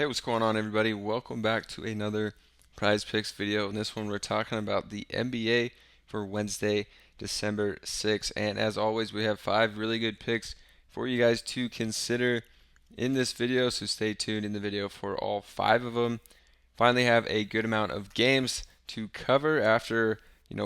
Hey, what's going on, everybody? Welcome back to another Prize Picks video. In this one, we're talking about the NBA for Wednesday, December 6th. And as always, we have 5 really good picks for you guys to consider in this video. So stay tuned in the video for all 5 of them. Finally, have a good amount of games to cover after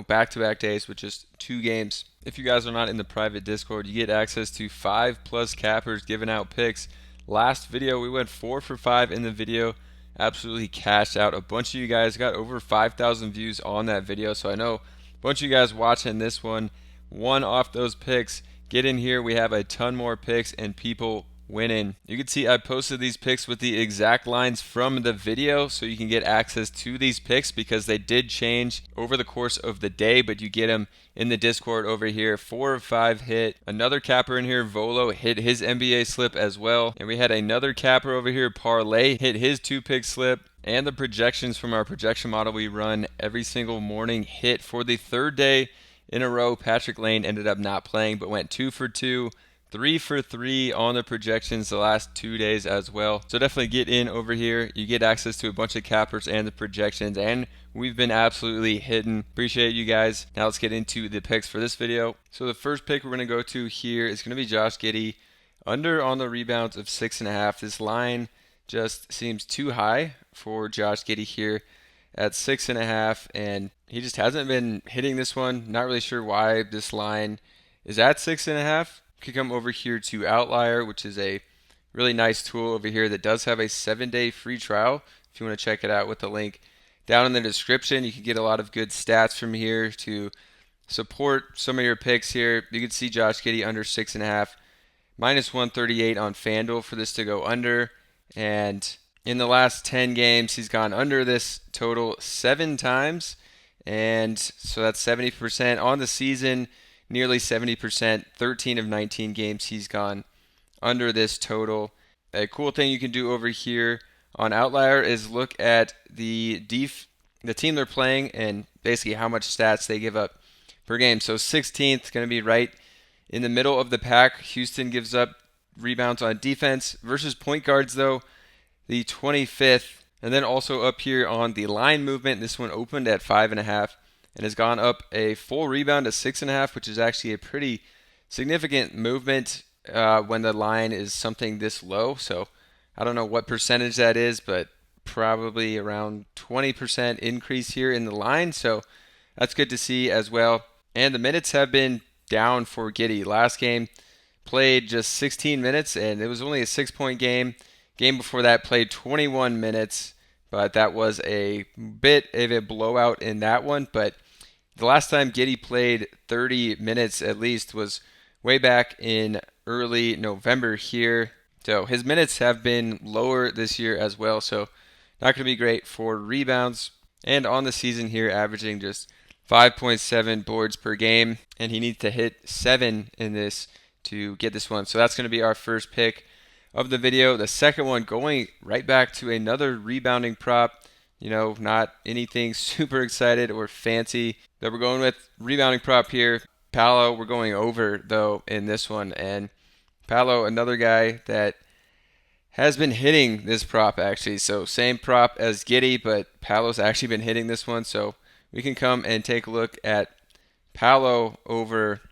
back-to-back days with just 2 games. If you guys are not in the private Discord, you get access to 5+ cappers giving out picks. Last video we went 4 for 5 in the video, absolutely cashed out. A bunch of you guys got over 5,000 views on that video, so I know a bunch of you guys watching this one won off those picks. Get in here, we have a ton more picks and people winning. You can see I posted these picks with the exact lines from the video, so you can get access to these picks because they did change over the course of the day, but you get them in the Discord over here. 4 of 5 hit. Another capper in here, Volo, hit his NBA slip as well. And we had another capper over here, Parlay, hit his 2-pick slip. And the projections from our projection model we run every single morning hit for the 3rd day in a row. Patrick Lane ended up not playing, but went 2 for 2. 3 for 3 on the projections the last 2 days as well. So definitely get in over here. You get access to a bunch of cappers and the projections, and we've been absolutely hitting. Appreciate you guys. Now let's get into the picks for this video. So the first pick we're going to go to here is going to be Josh Giddey. Under on the rebounds of 6.5. This line just seems too high for Josh Giddey here at 6.5, and he just hasn't been hitting this one. Not really sure why this line is at 6.5. You can come over here to Outlier, which is a really nice tool over here that does have a 7-day free trial. If you want to check it out with the link down in the description, you can get a lot of good stats from here to support some of your picks here. You can see Josh Giddey under 6.5, minus 138 on FanDuel for this to go under. And in the last 10 games, he's gone under this total 7 times. And so that's 70% on the season. Nearly 70%, 13 of 19 games he's gone under this total. A cool thing you can do over here on Outlier is look at the team they're playing and basically how much stats they give up per game. So 16th, going to be right in the middle of the pack. Houston gives up rebounds on defense versus point guards, though, the 25th. And then also up here on the line movement, this one opened at 5.5. and has gone up a full rebound to 6.5, which is actually a pretty significant movement when the line is something this low. So I don't know what percentage that is, but probably around 20% increase here in the line. So that's good to see as well. And the minutes have been down for Giddey. Last game played just 16 minutes, and it was only a 6-point game. Game before that played 21 minutes, but that was a bit of a blowout in that one. But the last time Giddey played 30 minutes at least was way back in early November here. So his minutes have been lower this year as well. So not going to be great for rebounds. And on the season here, averaging just 5.7 boards per game. And he needs to hit 7 in this to get this one. So that's going to be our first pick of the video. The second one going right back to another rebounding prop. Not anything super excited or fancy that we're going with. Rebounding prop here. Paolo, we're going over, though, in this one. And Paolo, another guy that has been hitting this prop, actually. So same prop as Giddey, but Paolo's actually been hitting this one. So we can come and take a look at Paolo over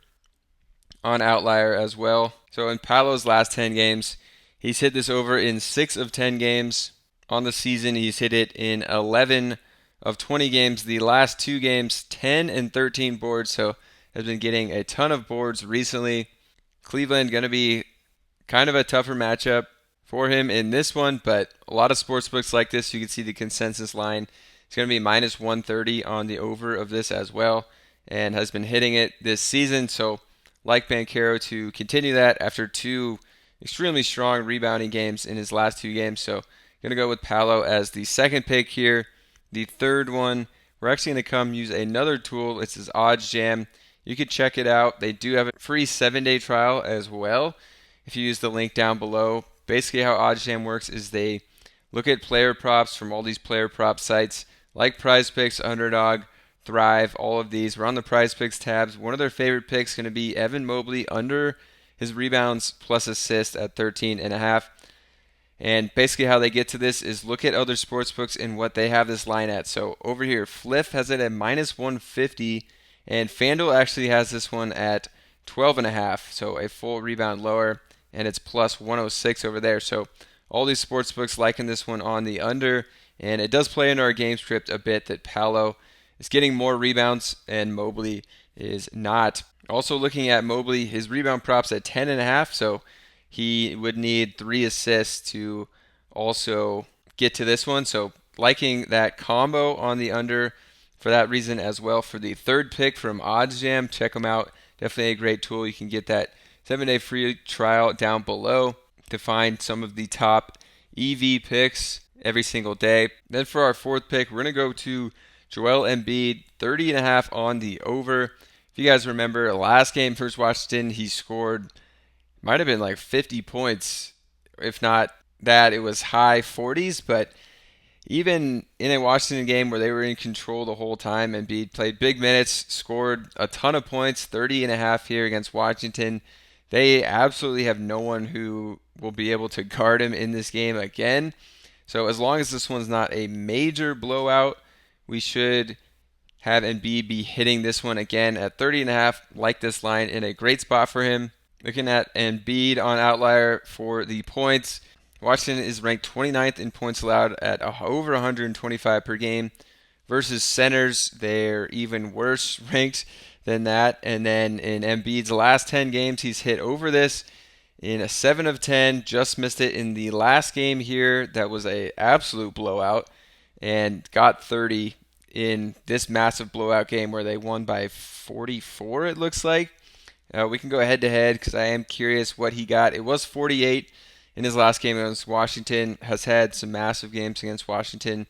on Outlier as well. So in Paolo's last 10 games, he's hit this over in 6 of 10 games. On the season, he's hit it in 11 of 20 games. The last 2 games, 10 and 13 boards, so has been getting a ton of boards recently. Cleveland going to be kind of a tougher matchup for him in this one, but a lot of sportsbooks like this, you can see the consensus line. It's going to be minus 130 on the over of this as well, and has been hitting it this season. So like Banchero to continue that after 2 extremely strong rebounding games in his last 2 games. So going to go with Paolo as the second pick here. The third one, we're actually going to come use another tool. It's this Odds Jam. You can check it out. They do have a free 7-day trial as well if you use the link down below. Basically how Odds Jam works is they look at player props from all these player prop sites like Prizepicks, Underdog, Thrive, all of these. We're on the Prizepicks tabs. One of their favorite picks is going to be Evan Mobley under his rebounds plus assists at 13.5. And basically how they get to this is look at other sportsbooks and what they have this line at. So over here, Fliff has it at minus 150, and FanDuel actually has this one at 12.5, so a full rebound lower, and it's plus 106 over there. So all these sportsbooks liking this one on the under, and it does play into our game script a bit that Paolo is getting more rebounds and Mobley is not. Also looking at Mobley, his rebound props at 10.5, so he would need 3 assists to also get to this one. So liking that combo on the under for that reason as well. For the third pick from OddsJam, check them out. Definitely a great tool. You can get that 7-day free trial down below to find some of the top EV picks every single day. Then for our fourth pick, we're going to go to Joel Embiid, 30.5 on the over. If you guys remember last game versus Washington, he scored, might have been like 50 points. If not that, it was high 40s. But even in a Washington game where they were in control the whole time, Embiid played big minutes, scored a ton of points, 30.5 here against Washington. They absolutely have no one who will be able to guard him in this game again. So as long as this one's not a major blowout, we should have Embiid be hitting this one again at 30.5. Like this line in a great spot for him. Looking at Embiid on Outlier for the points, Washington is ranked 29th in points allowed at over 125 per game. Versus centers, they're even worse ranked than that. And then in Embiid's last 10 games, he's hit over this in a 7 of 10. Just missed it in the last game here. That was a absolute blowout, and got 30 in this massive blowout game where they won by 44, it looks like. We can go head to head because I am curious what he got. It was 48 in his last game against Washington. Has had some massive games against Washington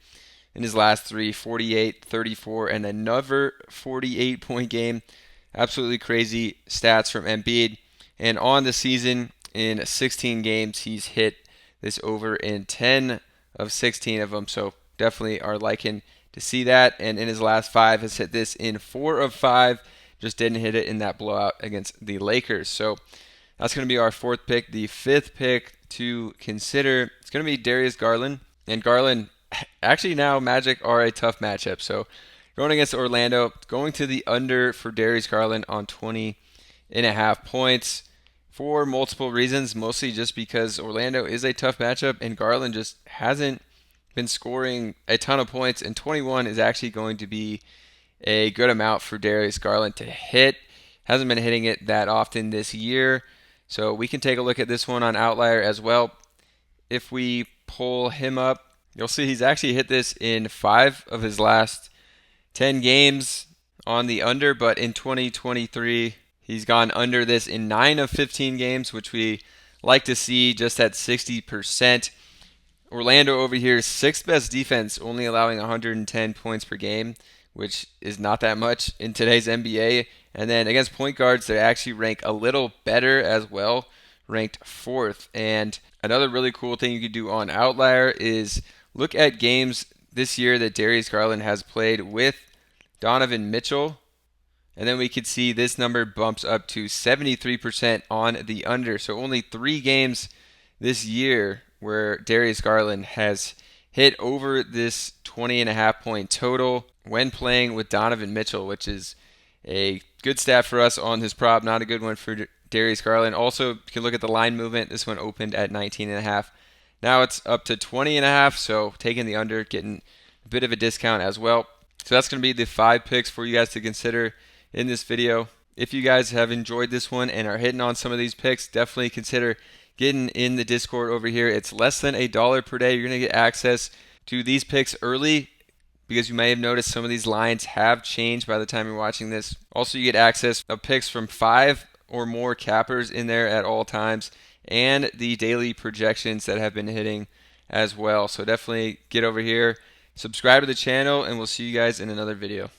in his last 3, 48, 34, and another 48-point game. Absolutely crazy stats from Embiid. And on the season, in 16 games, he's hit this over in 10 of 16 of them. So definitely are liking to see that. And in his last 5, has hit this in 4 of 5. Just didn't hit it in that blowout against the Lakers. So that's going to be our fourth pick. The fifth pick to consider, it's going to be Darius Garland. And Garland, actually now Magic are a tough matchup. So going against Orlando, going to the under for Darius Garland on 20.5 points for multiple reasons, mostly just because Orlando is a tough matchup and Garland just hasn't been scoring a ton of points, and 21 is actually going to be a good amount for Darius Garland to hit. Hasn't been hitting it that often this year. So we can take a look at this one on Outlier as well. If we pull him up, you'll see he's actually hit this in 5 of his last 10 games on the under, but in 2023, he's gone under this in 9 of 15 games, which we like to see, just at 60%. Orlando over here, 6th best defense, only allowing 110 points per game, which is not that much in today's NBA. And then against point guards, they actually rank a little better as well, ranked 4th. And another really cool thing you can do on Outlier is look at games this year that Darius Garland has played with Donovan Mitchell. And then we could see this number bumps up to 73% on the under. So only 3 games this year where Darius Garland has hit over this 20.5 point total when playing with Donovan Mitchell, which is a good stat for us on his prop. Not a good one for Darius Garland. Also, you can look at the line movement. This one opened at 19.5. Now it's up to 20.5, so taking the under, getting a bit of a discount as well. So that's going to be the 5 picks for you guys to consider in this video. If you guys have enjoyed this one and are hitting on some of these picks, definitely consider getting in the Discord over here. It's less than $1 per day. You're going to get access to these picks early because you may have noticed some of these lines have changed by the time you're watching this. Also, you get access of picks from 5 or more cappers in there at all times, and the daily projections that have been hitting as well. So definitely get over here, subscribe to the channel, and we'll see you guys in another video.